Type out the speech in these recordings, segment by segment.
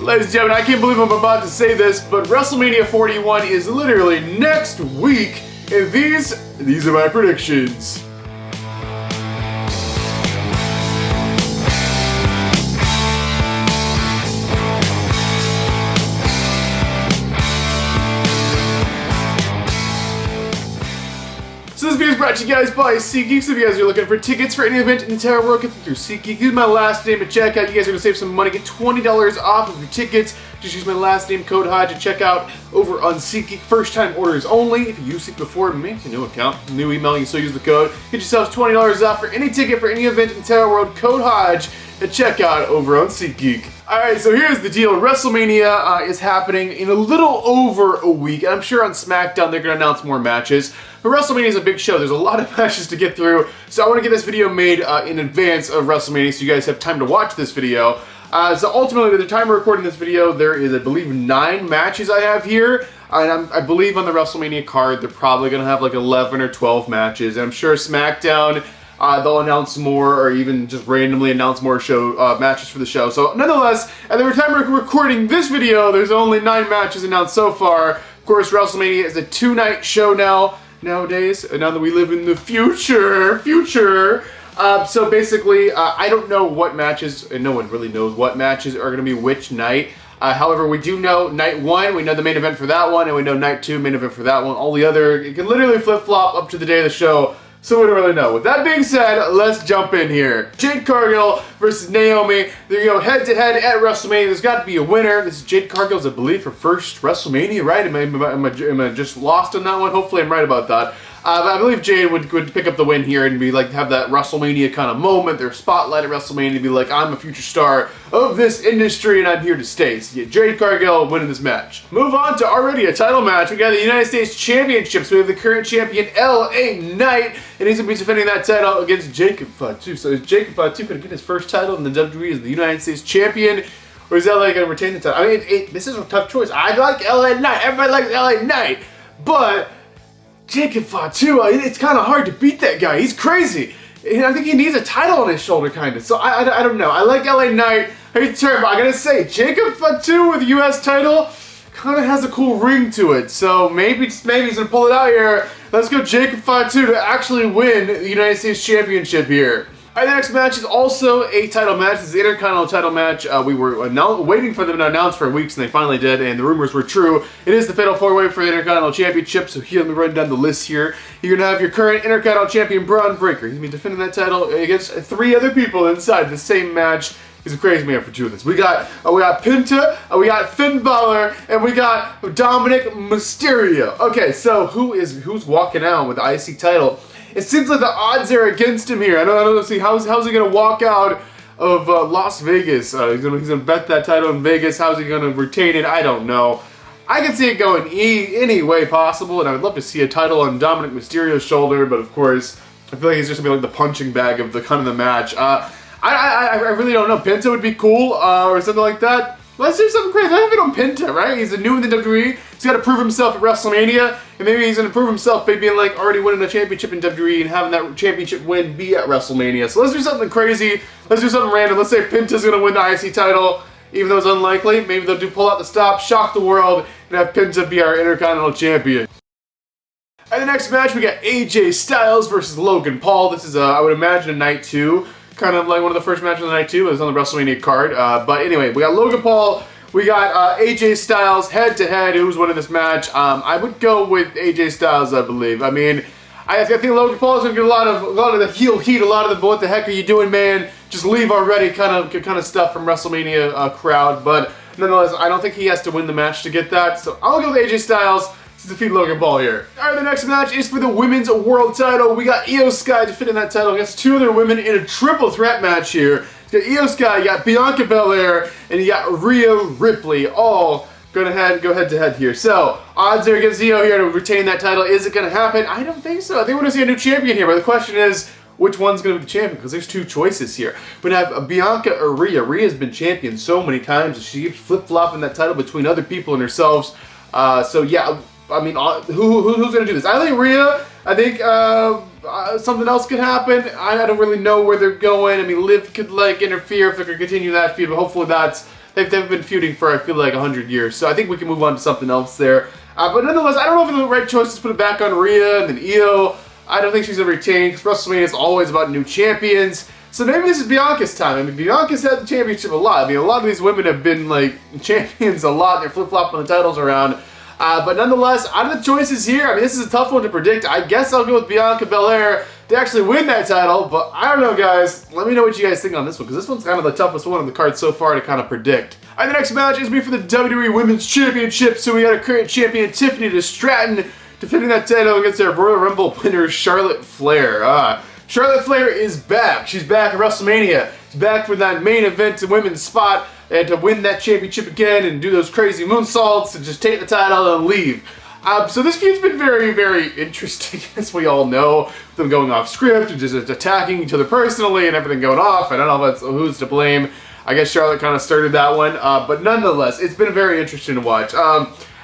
Ladies and gentlemen, I can't believe I'm about to say this, but WrestleMania 41 is literally next week, and these are my predictions. So this video is brought to you guys by SeatGeek. So if you guys are looking for tickets for any event in the entire world, get them through SeatGeek. Use my last name at checkout. You guys are going to save some money. Get $20 off of your tickets. Just use my last name, code HODGE, at checkout over on SeatGeek. First time orders only. If you used it before, make a new account, new email, you can still use the code. Get yourselves $20 off for any ticket for any event in the entire world. Code HODGE at checkout over on SeatGeek. Alright, so here's the deal. WrestleMania is happening in a little over a week. I'm sure on SmackDown they're going to announce more matches. But WrestleMania is a big show. There's a lot of matches to get through. So I want to get this video made in advance of WrestleMania so you guys have time to watch this video. So ultimately, at the time of recording this video, there is, I believe, 9 matches I have here. And I believe on the WrestleMania card, they're probably going to have like 11 or 12 matches. And I'm sure SmackDown, they'll announce more or even just randomly announce more matches for the show. So nonetheless, at the time of recording this video, there's only 9 matches announced so far. Of course, WrestleMania is a 2-night show nowadays, now that we live in the future. So basically, I don't know what matches, and no one really knows what matches are going to be which night. However, we do know night 1, we know the main event for that one, and we know night 2, main event for that one. All the other, it can literally flip-flop up to the day of the show, so we don't really know. With that being said, let's jump in here. Jade Cargill versus Naomi. They go head-to-head at WrestleMania. There's got to be a winner. This is Jade Cargill's, I believe, her first WrestleMania, right? Am I just lost on that one? Hopefully I'm right about that. I believe Jade would pick up the win here and be like, have that WrestleMania kind of moment, their spotlight at WrestleMania, to be like, I'm a future star of this industry and I'm here to stay. So yeah, Jade Cargill winning this match. Move on to already a title match. We got the United States Championship. So we have the current champion, LA Knight, and he's going to be defending that title against Jacob Fatu. So is Jacob Fatu going to get his first title in the WWE as the United States Champion? Or is LA going to retain the title? I mean, this is a tough choice. I like LA Knight. Everybody likes LA Knight. But Jacob Fatu, it's kind of hard to beat that guy. He's crazy. And I think he needs a title on his shoulder, kind of. So I don't know. I like LA Knight. He's terrible. I gotta say, Jacob Fatu with the U.S. title kind of has a cool ring to it. So maybe, just maybe he's gonna pull it out here. Let's go Jacob Fatu to actually win the United States Championship here. Alright, the next match is also a title match. This is the Intercontinental title match. We were waiting for them to announce for weeks, and they finally did, and the rumors were true. It is the Fatal 4-Way for the Intercontinental Championship, so here, let me run down the list here. You're going to have your current Intercontinental Champion, Braun Breaker. He's going to be defending that title against 3 other people inside the same match. He's a crazy man for doing this. We got Penta, we got Finn Balor, and we got Dominic Mysterio. Okay, so who's walking out with the IC title? It seems like the odds are against him here. I don't see how's he gonna walk out of Las Vegas. He's gonna bet that title in Vegas. How's he gonna retain it? I don't know. I can see it going any way possible, and I would love to see a title on Dominic Mysterio's shoulder. But of course, I feel like he's just gonna be like the punching bag of the match. I really don't know. Penta would be cool, or something like that. Let's do something crazy. Let's have it on Penta, right? He's new in the WWE. He's got to prove himself at WrestleMania, and maybe he's going to prove himself by being like already winning a championship in WWE and having that championship win be at WrestleMania. So let's do something crazy. Let's do something random. Let's say Penta's going to win the IC title, even though it's unlikely. Maybe they'll pull out the stop, shock the world, and have Penta be our Intercontinental Champion. And the next match, we got AJ Styles versus Logan Paul. This is, I would imagine, a night 2. Kind of like one of the first matches of the night 2. It was on the WrestleMania card. But anyway, we got Logan Paul. We got AJ Styles head-to-head. Who's winning this match? I would go with AJ Styles, I believe. I mean, I think Logan Paul is going to get a lot of the heel heat, a lot of the "what the heck are you doing, man? Just leave already" kind of stuff from WrestleMania crowd. But nonetheless, I don't think he has to win the match to get that. So I'll go with AJ Styles to defeat Logan Paul here. Alright, the next match is for the women's world title. We got Io Sky defending that title against 2 other women in a triple threat match here. You got Io Sky, you got Bianca Belair, and you got Rhea Ripley, all go head-to-head here. So, odds are against Io here to retain that title. Is it going to happen? I don't think so. I think we're going to see a new champion here, but the question is, which one's going to be the champion? Because there's 2 choices here. We're going to have Bianca or Rhea. Rhea's been champion so many times, and she keeps flip-flopping that title between other people and herself. So, yeah, I mean, who's going to do this? I think Rhea. I think something else could happen. I don't really know where they're going. I mean, Liv could like interfere if they're going to continue that feud, but hopefully that's they've been feuding for, I feel like, 100 years. So I think we can move on to something else there. But nonetheless, I don't know if it's the right choice to put it back on Rhea and then Io. I don't think she's going to retain, because WrestleMania is always about new champions. So maybe this is Bianca's time. I mean, Bianca's had the championship a lot. I mean, a lot of these women have been, like, champions a lot. They're flip-flopping the titles around. But nonetheless, out of the choices here, I mean, this is a tough one to predict. I guess I'll go with Bianca Belair to actually win that title. But I don't know, guys. Let me know what you guys think on this one, because this one's kind of the toughest one on the card so far to kind of predict. All right, the next match is going to be for the WWE Women's Championship. So we got a current champion, Tiffany Stratton, defending that title against their Royal Rumble winner, Charlotte Flair. Charlotte Flair is back. She's back at WrestleMania. She's back for that main event women's spot and to win that championship again and do those crazy moonsaults and just take the title and leave. So this feud's been very, very interesting, as we all know. Them going off script and just attacking each other personally and everything going off. I don't know if who's to blame. I guess Charlotte kind of started that one. But nonetheless, it's been very interesting to watch.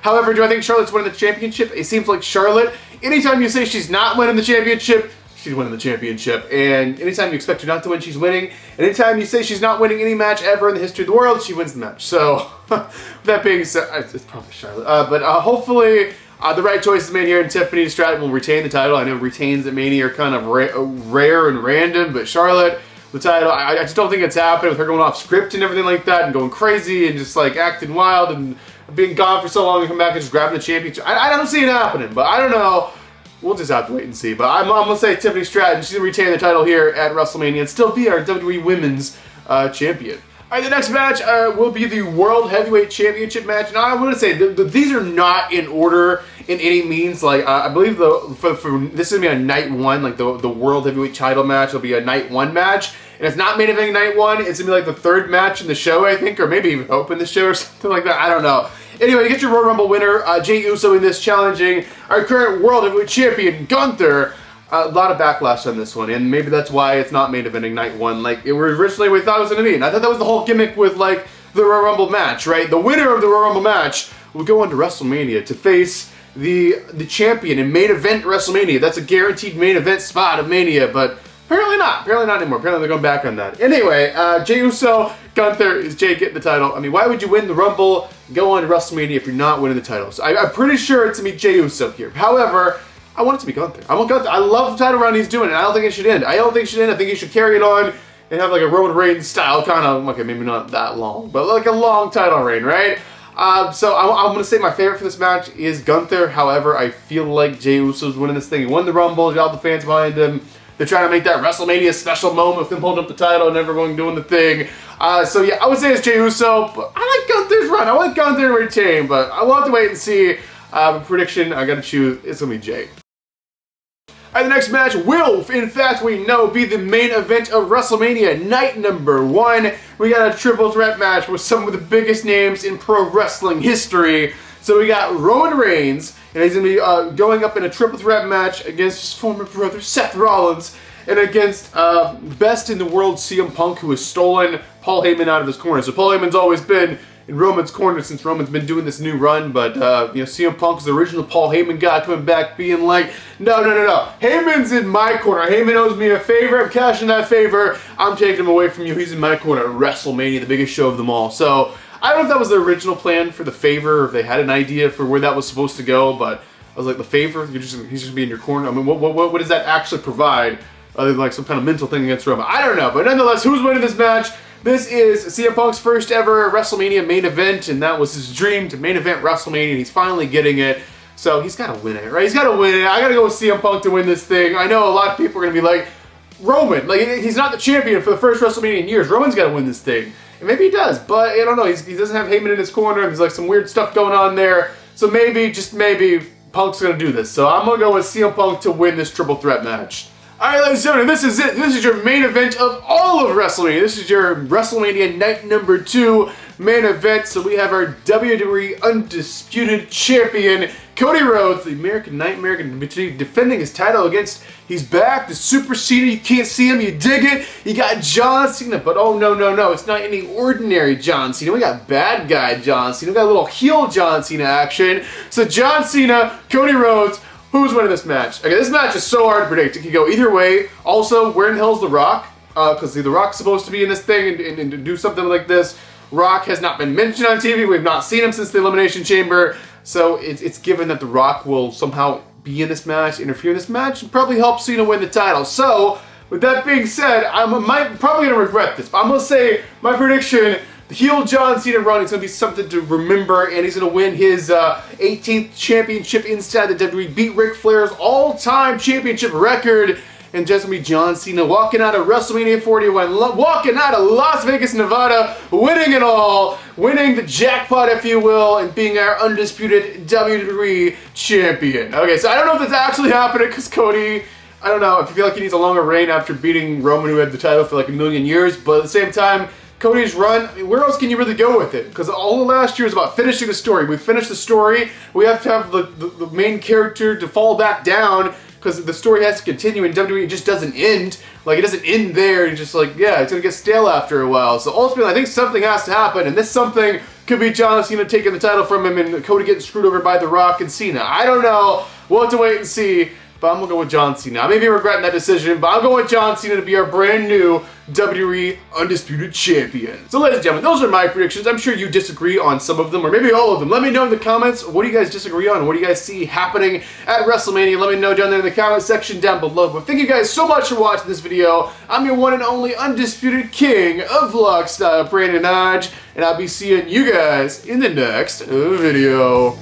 However, do I think Charlotte's winning the championship? It seems like Charlotte, anytime you say she's not winning the championship, she's winning the championship. And anytime you expect her not to win, she's winning. And anytime you say she's not winning any match ever in the history of the world, she wins the match. So, with that being said, it's probably Charlotte. But hopefully, the right choice is made here, and Tiffany Stratton will retain the title. I know retains at Mania are kind of rare and random, but Charlotte, the title, I just don't think it's happening with her going off script and everything like that and going crazy and just like acting wild and being gone for so long and come back and just grabbing the championship. I don't see it happening, but I don't know. We'll just have to wait and see. But I'm going to say Tiffany Stratton, she's going to retain the title here at WrestleMania and still be our WWE Women's Champion. All right, the next match will be the World Heavyweight Championship match. Now, I want to say these are not in order in any means. Like, I believe for this is going to be a night one, like the World Heavyweight title match will be a night one match. And it's not main eventing night one. It's going to be like the third match in the show, I think, or maybe even open the show or something like that. I don't know. Anyway, you get your Royal Rumble winner, Jey Uso, in this, challenging our current World Heavyweight Champion, Gunther. A lot of backlash on this one, and maybe that's why it's not main eventing night one like it was originally we thought it was going to be. And I thought that was the whole gimmick with like the Royal Rumble match, right? The winner of the Royal Rumble match will go on to WrestleMania to face the champion in main event WrestleMania. That's a guaranteed main event spot of Mania, but apparently not. Apparently not anymore. Apparently they're going back on that. Anyway, Jey Uso, Gunther, is Jey getting the title. I mean, why would you win the Rumble, go on to WrestleMania if you're not winning the titles? I'm pretty sure it's going to be Jey Uso here. However, I want it to be Gunther. I want Gunther. I love the title run he's doing, and I don't think it should end. I think he should carry it on and have like a Roman Reigns style kind of, okay, maybe not that long, but like a long title reign, right? So I'm going to say my favorite for this match is Gunther. However, I feel like Jey Uso's winning this thing. He won the Rumble. He got all the fans behind him. They're trying to make that WrestleMania special moment with him holding up the title and everyone doing the thing. So yeah, I would say it's Jey Uso, but I like Gunther's run. I want Gunther to retain, but I will have to wait and see. Prediction, I got to choose. It's going to be Jey. Alright, the next match will, in fact, we know, be the main event of WrestleMania, night number 1. We got a triple threat match with some of the biggest names in pro wrestling history. So we got Roman Reigns, and he's going to be going up in a triple threat match against his former brother, Seth Rollins, and against best in the world, CM Punk, who has stolen Paul Heyman out of his corner. So Paul Heyman's always been in Roman's corner since Roman's been doing this new run, but CM Punk's the original Paul Heyman guy coming back being like, no, Heyman's in my corner. Heyman owes me a favor. I'm cashing that favor. I'm taking him away from you. He's in my corner at WrestleMania, the biggest show of them all. So I don't know if that was the original plan for the favor, or if they had an idea for where that was supposed to go, but I was like, the favor, he's just gonna be in your corner. I mean, what does that actually provide other than like some kind of mental thing against Roman? I don't know, but nonetheless, who's winning this match? This is CM Punk's first ever WrestleMania main event, and that was his dream to main event WrestleMania, and he's finally getting it. So he's got to win it, right? He's got to win it. I got to go with CM Punk to win this thing. I know a lot of people are going to be like, Roman, like he's not the champion for the first WrestleMania in years. Roman's got to win this thing. And maybe he does, but I don't know. He doesn't have Heyman in his corner. There's like some weird stuff going on there. So maybe, just maybe, Punk's going to do this. So I'm going to go with CM Punk to win this triple threat match. Alright, ladies and gentlemen, this is it. This is your main event of all of WrestleMania. This is your WrestleMania night number 2 main event. So we have our WWE Undisputed Champion, Cody Rhodes, the American Nightmare, defending his title against, he's back, the Super Cena. You can't see him, you dig it. You got John Cena, but oh no, it's not any ordinary John Cena. We got bad guy John Cena. We got a little heel John Cena action. So John Cena, Cody Rhodes. Who's winning this match? Okay, this match is so hard to predict. It can go either way. Also, where in the hell's The Rock? Because The Rock's supposed to be in this thing and do something like this. Rock has not been mentioned on TV. We've not seen him since the Elimination Chamber. So it's given that The Rock will somehow be in this match, interfere in this match, and probably help Cena win the title. So, with that being said, I'm probably going to regret this, but I'm going to say my prediction, the heel John Cena run is going to be something to remember, and he's going to win his 18th championship inside the WWE, beat Ric Flair's all-time championship record, and just going to be John Cena walking out of WrestleMania 41, walking out of Las Vegas, Nevada, winning it all, winning the jackpot, if you will, and being our undisputed WWE champion. Okay, so I don't know if that's actually happening, because Cody, I don't know if you feel like he needs a longer reign after beating Roman, who had the title for like a million years, but at the same time, Cody's run, I mean, where else can you really go with it? Because all of last year is about finishing the story. We finished the story, we have to have the main character to fall back down, because the story has to continue, and WWE just doesn't end. Like, it doesn't end there, and just like, yeah, it's gonna get stale after a while. So ultimately, I think something has to happen, and this something could be John Cena taking the title from him and Cody getting screwed over by The Rock and Cena. I don't know. We'll have to wait and see. But I'm going to go with John Cena. I may be regretting that decision, but I'm going with John Cena to be our brand new WWE Undisputed Champion. So ladies and gentlemen, those are my predictions. I'm sure you disagree on some of them, or maybe all of them. Let me know in the comments, what do you guys disagree on? What do you guys see happening at WrestleMania? Let me know down there in the comment section down below. But thank you guys so much for watching this video. I'm your one and only Undisputed King of Vlog Style, Brandon Hodge, and I'll be seeing you guys in the next video.